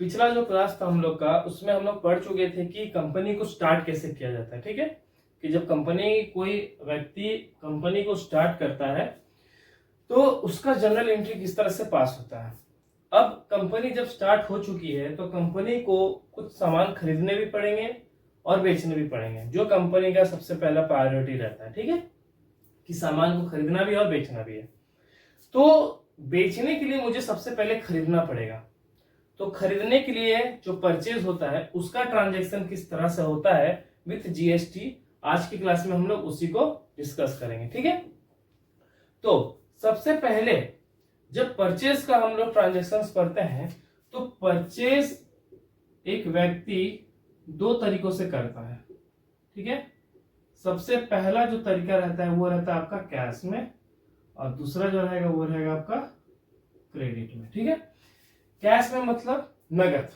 पिछला जो क्लास था हम लोग का, उसमें हम लोग पढ़ चुके थे कि कंपनी को स्टार्ट कैसे किया जाता है। ठीक है, कि जब कोई व्यक्ति कंपनी को स्टार्ट करता है तो उसका जर्नल एंट्री किस तरह से पास होता है। अब कंपनी जब स्टार्ट हो चुकी है तो कंपनी को कुछ सामान खरीदने भी पड़ेंगे और बेचने भी पड़ेंगे, जो कंपनी का सबसे पहला प्रायोरिटी रहता है। ठीक है, कि सामान को खरीदना भी और बेचना भी है। तो बेचने के लिए मुझे सबसे पहले खरीदना पड़ेगा, तो खरीदने के लिए जो परचेज होता है उसका ट्रांजैक्शन किस तरह से होता है विथ जीएसटी, आज की क्लास में हम लोग उसी को डिस्कस करेंगे। ठीक है, तो सबसे पहले जब परचेज का हम लोग ट्रांजैक्शन करते हैं तो परचेज एक व्यक्ति दो तरीकों से करता है। ठीक है, सबसे पहला जो तरीका रहता है वो रहता है आपका कैश में, और दूसरा जो रहेगा वो रहेगा आपका क्रेडिट में। ठीक है, कैश में मतलब नगद,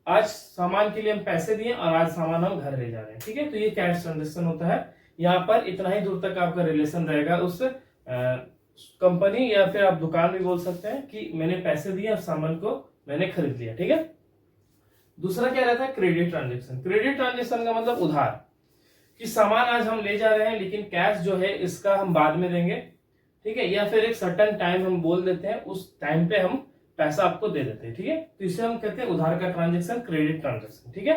आज सामान के लिए हम पैसे दिए और आज सामान हम घर ले जा रहे हैं। ठीक है, तो ये कैश ट्रांजेक्शन होता है। यहाँ पर इतना ही दूर तक आपका रिलेशन रहेगा उस कंपनी, या फिर आप दुकान भी बोल सकते हैं कि मैंने पैसे दिए और सामान को मैंने खरीद लिया। ठीक है, दूसरा क्या रहता है क्रेडिट ट्रांजेक्शन। क्रेडिट ट्रांजेक्शन का मतलब उधार, कि सामान आज हम ले जा रहे हैं लेकिन कैश जो है इसका हम बाद में देंगे। ठीक है, या फिर एक सर्टेन टाइम हम बोल देते हैं, उस टाइम पे हम पैसा आपको दे देते हैं। ठीक है, तो इसे हम कहते हैं उधार का ट्रांजेक्शन, क्रेडिट ट्रांजेक्शन। ठीक है,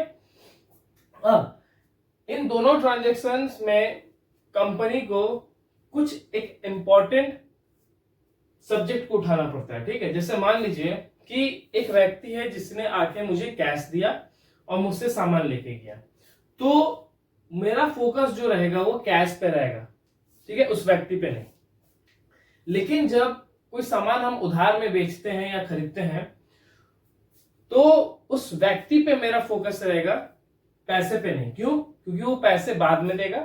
अब इन दोनों ट्रांजेक्शन में कंपनी को कुछ एक इंपॉर्टेंट सब्जेक्ट को उठाना पड़ता है। ठीक है, जैसे मान लीजिए कि एक व्यक्ति है जिसने आके मुझे कैश दिया और मुझसे सामान लेके गया, तो मेरा फोकस जो रहेगा वो कैश पे रहेगा। ठीक है, उस व्यक्ति पे नहीं। लेकिन जब कोई सामान हम उधार में बेचते हैं या खरीदते हैं तो उस व्यक्ति पे मेरा फोकस रहेगा, पैसे पे नहीं। क्यों? क्योंकि वो पैसे बाद में देगा,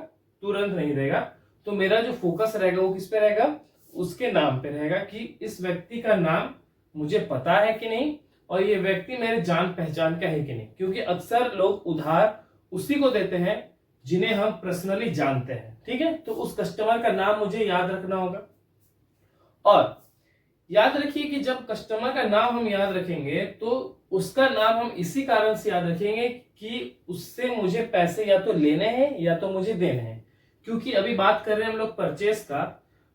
तुरंत नहीं देगा। तो मेरा जो फोकस रहेगा वो किस पे रहेगा, उसके नाम पे रहेगा, कि इस व्यक्ति का नाम मुझे पता है कि नहीं, और ये व्यक्ति मेरे जान पहचान का है कि नहीं। क्योंकि अक्सर लोग उधार उसी को देते हैं जिन्हें हम पर्सनली जानते हैं। ठीक है, तो उस कस्टमर का नाम मुझे याद रखना होगा। और याद रखिए कि जब कस्टमर का नाम हम याद रखेंगे तो उसका नाम हम इसी कारण से याद रखेंगे कि उससे मुझे पैसे या तो लेने हैं या तो मुझे देने हैं। क्योंकि अभी बात कर रहे हैं हम लोग परचेज का,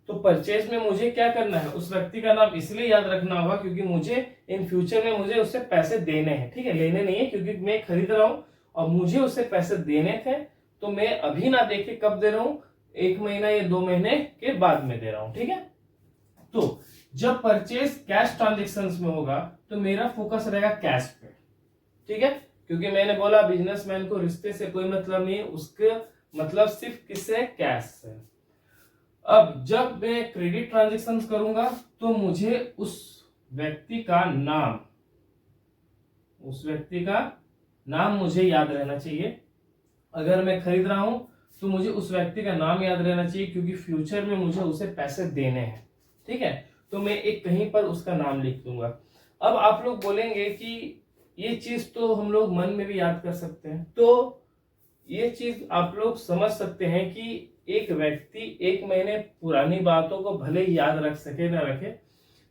तो परचेज में मुझे क्या करना है, उस व्यक्ति का नाम इसलिए याद रखना होगा क्योंकि मुझे इन फ्यूचर में मुझे उससे पैसे देने हैं। ठीक है, लेने नहीं है, क्योंकि मैं खरीद रहा हूं और मुझे उससे पैसे देने थे, तो मैं अभी ना देके कब दे रहा हूं, 1 महीना या 2 महीने के बाद में दे रहा हूं। ठीक है, तो जब परचेज कैश ट्रांजेक्शन्स में होगा तो मेरा फोकस रहेगा कैश पे। ठीक है, क्योंकि मैंने बोला बिजनेसमैन को रिश्ते से कोई मतलब नहीं, उसके मतलब सिर्फ किससे, कैश से। अब जब मैं क्रेडिट ट्रांजेक्शन करूंगा तो मुझे उस व्यक्ति का नाम मुझे याद रहना चाहिए। अगर मैं खरीद रहा हूं तो मुझे उस व्यक्ति का नाम याद रहना चाहिए, क्योंकि फ्यूचर में मुझे उसे पैसे देने हैं। ठीक है, तो मैं एक कहीं पर उसका नाम लिख दूंगा। अब आप लोग बोलेंगे कि ये चीज तो हम लोग मन में भी याद कर सकते हैं, तो ये चीज आप लोग समझ सकते हैं कि एक व्यक्ति 1 महीने पुरानी बातों को भले ही याद रख सके ना रखे,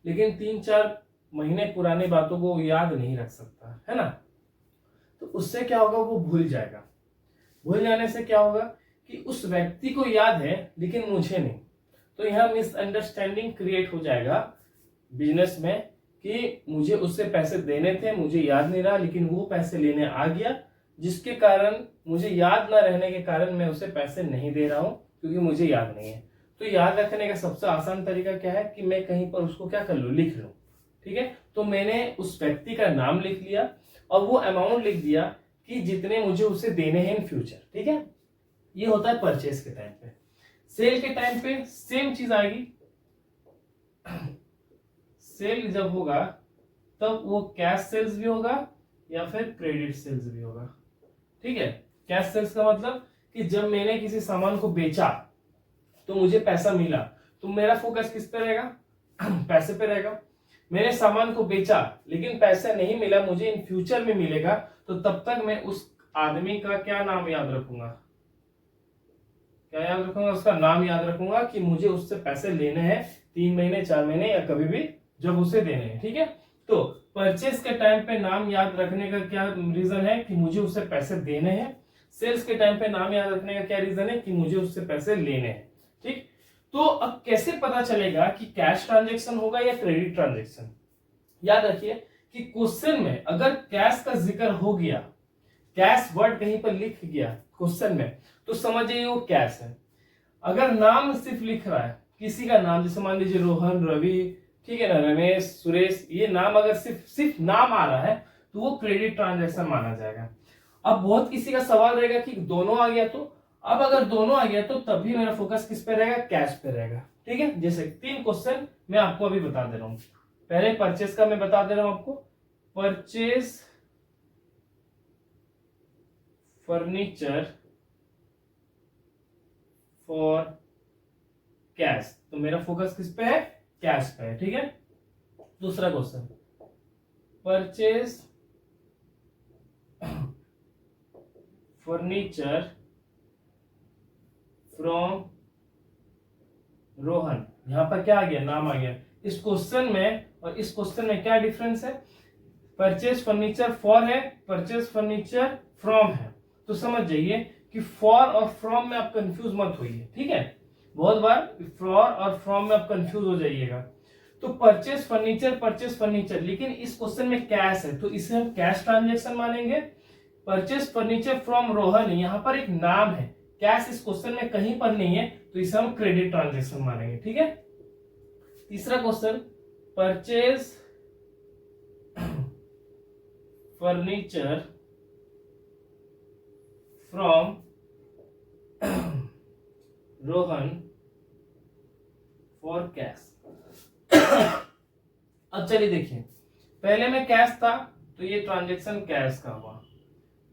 लेकिन 3-4 महीने पुरानी बातों को याद नहीं रख सकता है ना। तो उससे क्या होगा, वो भूल जाएगा। भूल जाने से क्या होगा कि उस व्यक्ति को याद है लेकिन मुझे नहीं, तो यहां मिसअंडरस्टैंडिंग क्रिएट हो जाएगा बिजनेस में, कि मुझे उससे पैसे देने थे, मुझे याद नहीं रहा, लेकिन वो पैसे लेने आ गया, जिसके कारण मुझे याद ना रहने के कारण मैं उसे पैसे नहीं दे रहा हूं, क्योंकि मुझे याद नहीं है। तो याद रखने का सबसे आसान तरीका क्या है कि मैं कहीं पर उसको क्या कर लूं, लिख लूं। ठीक है, तो मैंने उस व्यक्ति का नाम लिख लिया और वो अमाउंट लिख दिया कि जितने मुझे उसे देने हैं इन फ्यूचर। ठीक है, ये होता है परचेज के टाइम पे। सेल के टाइम पे सेम चीज आएगी। सेल जब होगा तब वो कैश सेल्स भी होगा या फिर क्रेडिट सेल्स भी होगा। ठीक है, कैश सेल्स का मतलब कि जब मैंने किसी सामान को बेचा तो मुझे पैसा मिला, तो मेरा फोकस किस पे रहेगा, पैसे पे रहेगा। मैंने सामान को बेचा लेकिन पैसा नहीं मिला, मुझे इन फ्यूचर में मिलेगा, तो तब तक मैं उस आदमी का क्या नाम याद रखूंगा, क्या याद रखूंगा, उसका नाम याद रखूंगा कि मुझे उससे पैसे लेने हैं 3 महीने 4 महीने या कभी भी जब उसे देने हैं। ठीक है, तो परचेस के टाइम पे नाम याद रखने का क्या रीजन है कि मुझे उससे पैसे देने हैं। सेल्स के टाइम पे नाम याद रखने का क्या रीजन है कि मुझे उससे पैसे लेने हैं। ठीक, तो अब कैसे पता चलेगा कि कैश ट्रांजेक्शन होगा या क्रेडिट ट्रांजेक्शन? याद रखिए कि क्वेश्चन में अगर कैश का जिक्र हो गया, कैश वर्ड कहीं पर लिख गया क्वेश्चन में, तो समझिए वो कैश है। अगर नाम सिर्फ लिख रहा है किसी का नाम, जैसे मान लीजिए रोहन, रवि, ठीक है ना, रमेश, सुरेश, ये नाम अगर सिर्फ नाम आ रहा है तो वो क्रेडिट ट्रांजैक्शन माना जाएगा। अब बहुत किसी का सवाल रहेगा कि दोनों आ गया, तो अब अगर दोनों आ गया तो तभी मेरा फोकस किस पे रहेगा? कैश पे रहेगा। ठीक है, जैसे 3 क्वेश्चन मैं आपको अभी बता दे रहा हूं। पहले परचेस का मैं बता दे रहा हूं आपको, परचेस फर्नीचर फॉर कैश, तो मेरा फोकस किस पे है? कैश पे है। ठीक है, दूसरा question, purchase furniture from Rohan, यहां पर क्या आ गया? नाम आ गया। इस क्वेश्चन में और इस क्वेश्चन में क्या डिफरेंस है? परचेस फर्नीचर फॉर है, परचेस फर्नीचर फ्रॉम है। तो समझ जाइए कि फॉर और फ्रॉम में आप कंफ्यूज मत होइए। ठीक है, बहुत बार फॉर और फ्रॉम में आप कंफ्यूज हो जाइएगा। तो परचेस फर्नीचर, लेकिन इस क्वेश्चन में कैश है तो इसे हम कैश ट्रांजेक्शन मानेंगे। परचेस फर्नीचर फ्रॉम रोहन, यहां पर एक नाम है, कैश इस क्वेश्चन में कहीं पर नहीं है, तो इसे हम क्रेडिट ट्रांजेक्शन मानेंगे। ठीक है, तीसरा question, purchase furniture from Rohan for cash. अब चलिए देखिए, पहले में कैश था तो ये ट्रांजेक्शन कैश का हुआ,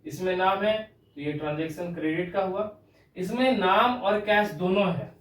इसमें नाम है तो ये ट्रांजेक्शन क्रेडिट का हुआ। इसमें नाम और कैश दोनों है,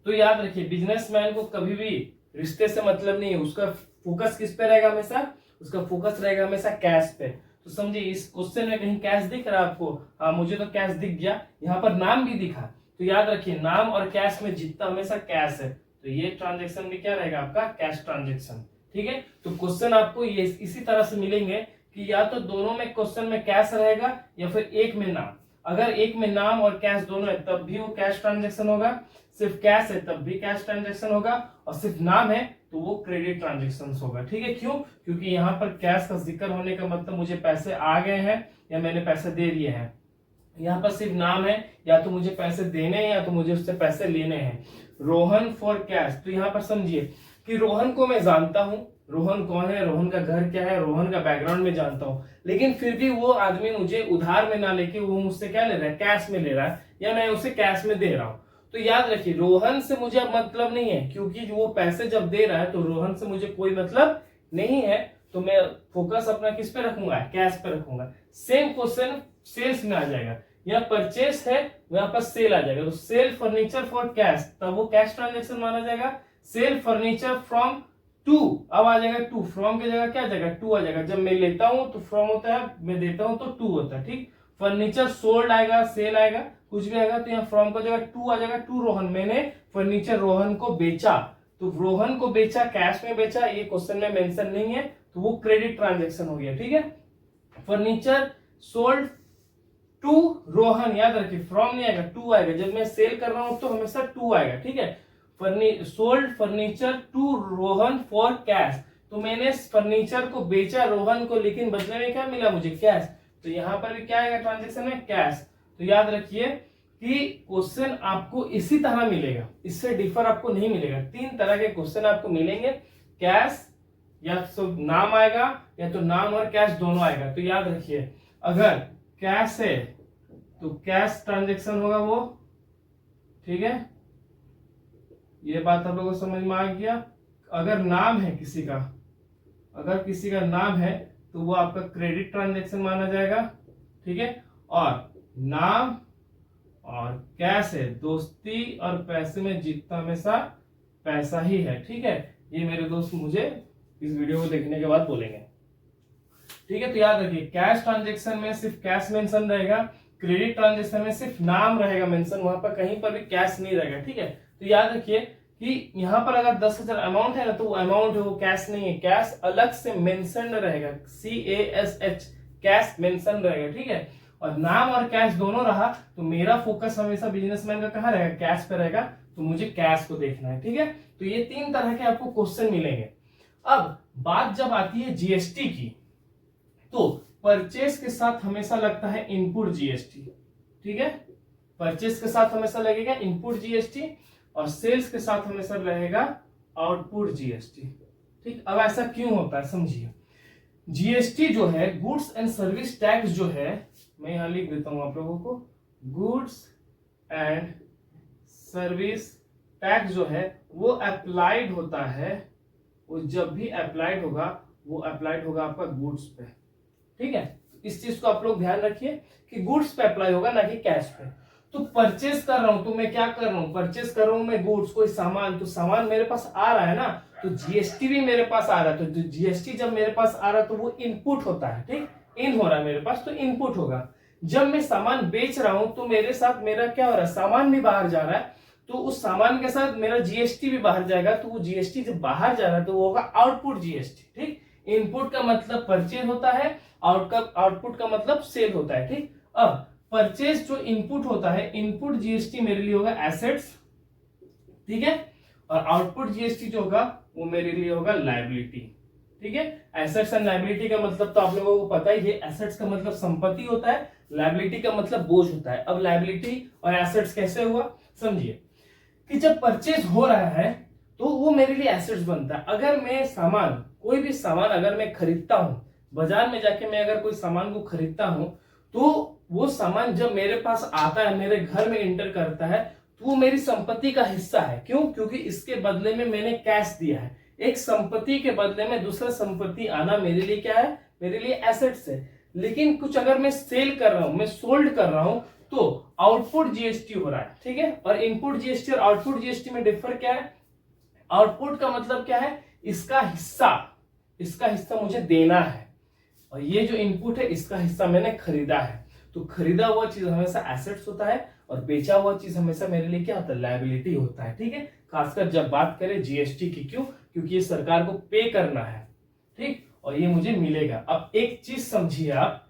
तो याद रखिए बिजनेसमैन को कभी भी रिश्ते से मतलब नहीं है, उसका फोकस किस पे रहेगा? हमेशा उसका फोकस रहेगा हमेशा कैश पे। तो समझिए इस क्वेश्चन में कहीं कैश दिख रहा है आपको? हाँ, मुझे तो कैश दिख गया, यहाँ पर नाम भी दिखा। तो याद रखिए नाम और कैश में जीतता हमेशा कैश है, तो ये ट्रांजेक्शन भी क्या रहेगा? आपका कैश ट्रांजेक्शन। ठीक है, तो क्वेश्चन आपको ये इसी तरह से मिलेंगे कि या तो दोनों में क्वेश्चन में कैश रहेगा या फिर एक में नाम। अगर एक में नाम और कैश दोनों है तब भी वो कैश ट्रांजेक्शन होगा, सिर्फ कैश है तब भी कैश ट्रांजेक्शन होगा, और सिर्फ नाम है तो वो क्रेडिट ट्रांजेक्शन होगा। ठीक है, क्यों? क्योंकि यहाँ पर कैश का जिक्र होने का मतलब मुझे पैसे आ गए हैं या मैंने पैसे दे दिए हैं। यहाँ पर सिर्फ नाम है, या तो मुझे पैसे देने हैं या तो मुझे उससे पैसे लेने हैं। रोहन फॉर कैश, तो यहाँ पर समझिए कि रोहन को मैं जानता हूं, रोहन कौन है, रोहन का घर क्या है, रोहन का बैकग्राउंड में जानता हूं, लेकिन फिर भी वो आदमी मुझे उधार में ना लेके वो मुझसे क्या ले रहा है? कैश में ले रहा है, या मैं उसे कैश में दे रहा हूं। तो याद रखिए रोहन से मुझे अब मतलब नहीं है, क्योंकि वो पैसे जब दे रहा है तो रोहन से मुझे कोई मतलब नहीं है, तो मैं फोकस अपना किस पे रखूंगा? कैश पे रखूंगा। सेम क्वेश्चन सेल्स में आ जाएगा, यहाँ परचेस है वहां पर सेल आ जाएगा, तो सेल फर्नीचर फॉर कैश, तब वो कैश ट्रांजेक्शन माना जाएगा। सेल फर्नीचर फ्रॉम टू, अब आ जाएगा टू, फ्रॉम की जगह क्या आ जाएगा? टू आ जाएगा। जब मैं लेता हूं तो फ्रॉम होता है, मैं देता हूं तो टू होता है। ठीक, फर्नीचर सोल्ड आएगा, सेल आएगा, कुछ भी आएगा, तो यहाँ फ्रॉम का जगह टू आ जाएगा। टू रोहन, मैंने फर्नीचर रोहन को बेचा, तो रोहन को बेचा, कैश में बेचा, ये क्वेश्चन में मेंशन नहीं है, तो वो क्रेडिट ट्रांजेक्शन हो गया। ठीक है, फर्नीचर सोल्ड टू रोहन, याद रखिए फ्रॉम नहीं आएगा, टू आएगा। जब मैं सेल कर रहा हूं तो हमेशा टू आएगा। ठीक है, sold furniture to Rohan for cash, तो मैंने फर्नीचर को बेचा रोहन को, लेकिन बदले में क्या मिला मुझे? कैश। तो यहां पर भी क्या आएगा? ट्रांजेक्शन में कैश। तो याद रखिए कि क्वेश्चन आपको इसी तरह मिलेगा, इससे डिफर आपको नहीं मिलेगा। 3 तरह के क्वेश्चन आपको मिलेंगे, कैश या तो नाम आएगा या तो नाम और कैश दोनों आएगा। तो याद रखिए अगर कैश है तो कैश ट्रांजेक्शन होगा वो। ठीक है, ये बात आप लोगों को समझ में आ गया। अगर नाम है किसी का, अगर किसी का नाम है तो वो आपका क्रेडिट ट्रांजेक्शन माना जाएगा। ठीक है, और नाम और कैश है, दोस्ती और पैसे में जीतता हमेशा पैसा ही है। ठीक है, ये मेरे दोस्त मुझे इस वीडियो को देखने के बाद बोलेंगे। ठीक है, तो याद रखिए कैश ट्रांजेक्शन में सिर्फ कैश मेंशन रहेगा, क्रेडिट ट्रांजेक्शन में सिर्फ नाम रहेगा मेंशन, वहां पर कहीं पर भी कैश नहीं रहेगा। ठीक है, तो याद रखिए कि यहाँ पर अगर 10,000 अमाउंट है ना तो वो अमाउंट है, वो कैश नहीं है, कैश अलग से मेंशन रहेगा, CASH, कैश मेंशन रहेगा, ठीक है। और नाम और कैश दोनों रहा तो मेरा फोकस हमेशा बिजनेसमैन का कहाँ रहेगा, कैश पे रहेगा, तो मुझे कैश को देखना है, ठीक है। तो ये 3 तरह के आपको क्वेश्चन मिलेंगे। अब बात जब आती है जीएसटी की, तो परचेस के साथ हमेशा लगता है इनपुट जीएसटी, ठीक है। परचेस के साथ हमेशा लगेगा इनपुट जीएसटी और सेल्स के साथ हमेशा रहेगा आउटपुट जीएसटी, ठीक। अब ऐसा क्यों होता है समझिए। जीएसटी जो है, गुड्स एंड सर्विस टैक्स जो है, मैं यहां लिख देता हूं आप लोगों को, गुड्स एंड सर्विस टैक्स जो है वो अप्लाइड होता है, वो जब भी अप्लाइड होगा वो अप्लाइड होगा आपका गुड्स पे, ठीक है। इस चीज को आप लोग ध्यान रखिए कि गुड्स पे अप्लाई होगा ना कि कैश पे। तो परचेस कर रहा हूं तो मैं क्या कर रहा हूं, परचेस कर रहा हूं मैं गुड्स, कोई सामान, तो सामान मेरे पास आ रहा है ना, तो जीएसटी भी मेरे पास आ रहा है, तो जीएसटी जब मेरे पास आ रहा है तो वो इनपुट होता है, ठीक, इन हो रहा है मेरे पास तो इनपुट होगा। जब मैं सामान बेच रहा हूं तो मेरे साथ मेरा क्या हो रहा है, सामान भी बाहर जा रहा है, तो उस सामान के साथ मेरा जीएसटी भी बाहर जाएगा, तो वो जीएसटी जब बाहर जा रहा है तो वो होगा आउटपुट जीएसटी, ठीक। इनपुट का मतलब परचेज होता है, आउटपुट का मतलब सेल होता है, ठीक। अब परचेज जो इनपुट होता है, इनपुट जीएसटी मेरे लिए होगा एसेट्स, ठीक है, और आउटपुट जीएसटी जो होगा वो मेरे लिए होगा लायबिलिटी, ठीक है। एसेट्स एंड लायबिलिटी का मतलब तो आप लोगों को पता ही है, एसेट्स का मतलब संपत्ति होता है, लायबिलिटी का मतलब बोझ होता है। अब लायबिलिटी और एसेट्स कैसे हुआ समझिए, कि जब परचेज हो रहा है तो वो मेरे लिए एसेट्स बनता है। अगर मैं सामान, कोई भी सामान अगर मैं खरीदता हूं, बाजार में जाके मैं अगर कोई सामान को खरीदता हूं, तो वो सामान जब मेरे पास आता है, मेरे घर में एंटर करता है, तो वो मेरी संपत्ति का हिस्सा है। क्यों? क्योंकि इसके बदले में मैंने कैश दिया है। एक संपत्ति के बदले में दूसरा संपत्ति आना मेरे लिए क्या है, मेरे लिए एसेट्स है। लेकिन कुछ अगर मैं सेल कर रहा हूं, मैं सोल्ड कर रहा हूं, तो आउटपुट जीएसटी हो रहा है, ठीक है। और इनपुट जीएसटी और आउटपुट जीएसटी में डिफर क्या है, आउटपुट का मतलब क्या है, इसका हिस्सा मुझे देना है, और ये जो इनपुट है इसका हिस्सा मैंने खरीदा है। तो खरीदा हुआ चीज हमेशा एसेट्स होता है और बेचा हुआ चीज हमेशा मेरे लिए क्या होता है, लायबिलिटी होता है, ठीक है। खासकर जब बात करें जीएसटी की, क्यों, क्योंकि ये सरकार को पे करना है, ठीक, और ये मुझे मिलेगा। अब एक चीज समझिए आप,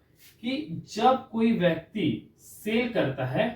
कि जब कोई व्यक्ति सेल करता है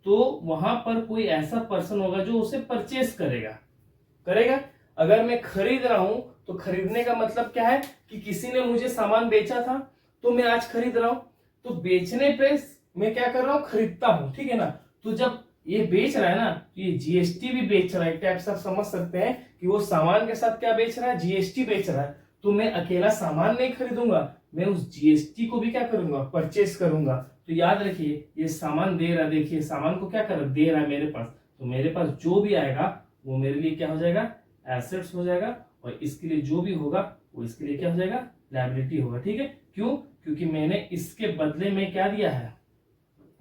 तो वहां पर कोई ऐसा पर्सन होगा जो उसे परचेस करेगा। अगर मैं खरीद रहा हूं तो खरीदने का मतलब क्या है, कि किसी ने मुझे सामान बेचा था तो मैं आज खरीद रहा हूं, तो बेचने पे मैं क्या कर रहा हूं, खरीदता हूं, ठीक है ना। तो जब ये बेच रहा है ना, तो ये जीएसटी भी बेच रहा है, टाइप से आप समझ सकते हैं कि वो सामान के साथ क्या बेच रहा है, जीएसटी बेच रहा है। तो मैं अकेला सामान नहीं खरीदूंगा, मैं उस जीएसटी को भी क्या करूंगा, परचेस करूंगा। तो याद रखिए, ये सामान दे रहा है, देखिए सामान को क्या कर रहा है, दे रहा है मेरे पास, तो मेरे पास जो भी आएगा वो मेरे लिए क्या हो जाएगा, एसेट्स हो जाएगा, और इसके लिए जो भी होगा वो इसके लिए क्या हो जाएगा, लायबिलिटी होगा, ठीक है। क्यों? क्योंकि मैंने इसके बदले में क्या दिया है,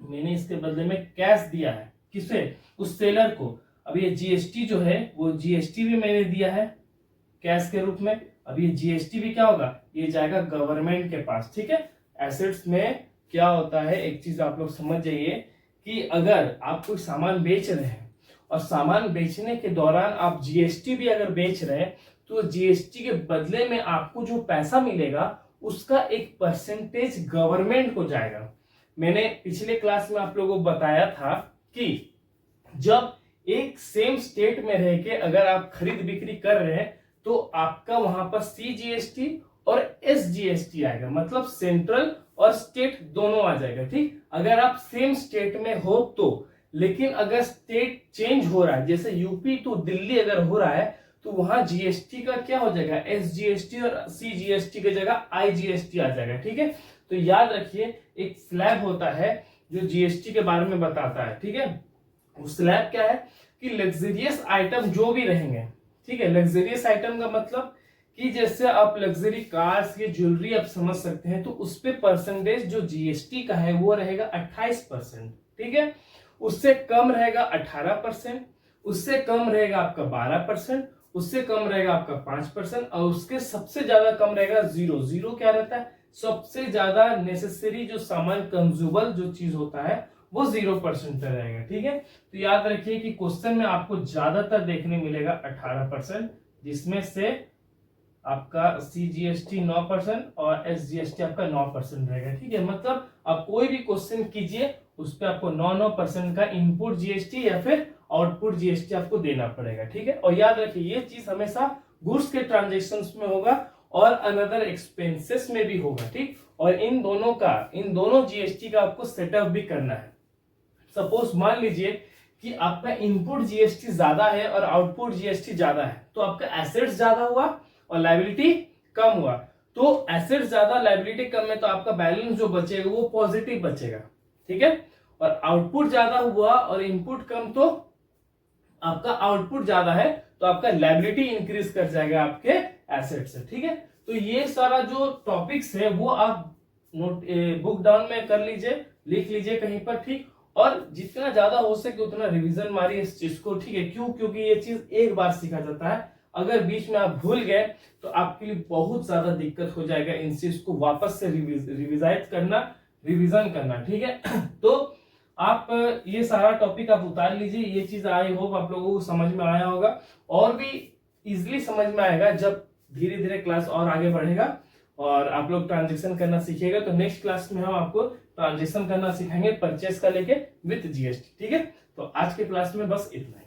मैंने इसके बदले में कैश दिया है, किसे, उस सेलर को। अब ये जीएसटी जो है वो जीएसटी भी मैंने दिया है कैश के रूप में। अब ये जीएसटी भी क्या होगा, ये जाएगा गवर्नमेंट के पास, ठीक है। एसेट्स में क्या होता है, एक चीज आप लोग समझ जाइए, कि अगर आप कोई सामान बेच रहे हैं और सामान बेचने के दौरान आप जीएसटी भी अगर बेच रहे हैं, तो जीएसटी के बदले में आपको जो पैसा मिलेगा उसका एक परसेंटेज गवर्नमेंट को जाएगा। मैंने पिछले क्लास में आप लोगों को बताया था कि जब एक सेम स्टेट में रह के अगर आप खरीद बिक्री कर रहे हैं तो आपका वहां पर सीजीएसटी और एसजीएसटी आएगा, मतलब सेंट्रल और स्टेट दोनों आ जाएगा, ठीक। अगर आप सेम स्टेट में हो तो, लेकिन अगर स्टेट चेंज हो रहा है, जैसे यूपी टू दिल्ली अगर हो रहा है, तो वहां जीएसटी का क्या हो जाएगा, एसजीएसटी, और सीजीएसटी की जगह आईजीएसटी आ जाएगा, ठीक है। तो याद रखिए, एक स्लैब होता है जो जीएसटी के बारे में बताता है, ठीक है। वो स्लैब क्या है, कि लग्जरियस आइटम जो भी रहेंगे, ठीक है। लग्जरियस आइटम का मतलब कि जैसे आप लग्जरी कार्स, ये ज्वेलरी आप समझ सकते हैं, तो उस पे परसेंटेज जो जीएसटी का है वो रहेगा 28%, ठीक है। उससे कम रहेगा 18%, उससे कम रहेगा आपका 12%, उससे कम रहेगा आपका 5%, और उसके सबसे ज्यादा कम रहेगा 0 क्या रहता है, सबसे ज्यादा नेसेसरी जो सामान, कंज्यूमबल जो चीज होता है वो 0% पे रहेगा। ठीक है, तो याद रखिए कि क्वेश्चन में आपको ज्यादातर देखने मिलेगा 18%, जिसमें से आपका CGST 9% और SGST आपका 9% रहेगा। ठीक है, मतलब आप कोई भी क्वेश्चन कीजिए उस पर आपको 9% का इनपुट GST या फिर आउटपुट GST आपको देना पड़ेगा। ठीक है, और याद रखिए ये चीज हमेशा गुड्स के ट्रांजेक्शन्स में होगा और अनदर एक्सपेंसेस में भी होगा। ठीक, और इन दोनों GST का आपको सेटअप भी करना है। सपोज मान लीजिए कि आपका इनपुट GST ज्यादा है और आउटपुट GST ज्यादा है, तो आपका एसेट्स ज्यादा हुआ और लायबिलिटी कम हुआ। तो एसेट्स ज्यादा लायबिलिटी कम है तो आपका बैलेंस जो बचेगा वो पॉजिटिव बचेगा। ठीक है, और आउटपुट ज्यादा हुआ और इनपुट कम तो आपका आउटपुट ज्यादा है तो आपका लायबिलिटी इंक्रीज कर जाएगा आपके एसेट से। ठीक है, तो ये सारा जो टॉपिक्स है वो आप नोट बुक डाउन में कर लीजिए, लिख लीजिए कहीं पर। ठीक, और जितना ज्यादा हो सके उतना रिवीजन मारिए इस चीज को। ठीक है, क्यों? क्योंकि ये चीज एक बार सीखा जाता है, अगर बीच में आप भूल गए तो आपके लिए बहुत ज्यादा दिक्कत हो जाएगा इन चीज को वापस से रिविजाइज करना, रिवीजन करना। ठीक है, तो आप ये सारा टॉपिक आप उतार लीजिए। ये चीज आई होप आप लोगों को समझ में आया होगा, और भी इजिली समझ में आएगा जब धीरे धीरे क्लास और आगे बढ़ेगा और आप लोग ट्रांजेक्शन करना सीखेगा। तो नेक्स्ट क्लास में हम आपको ट्रांजेक्शन करना सिखाएंगे परचेस का लेके विथ GST। ठीक है, तो आज के क्लास में बस इतना ही।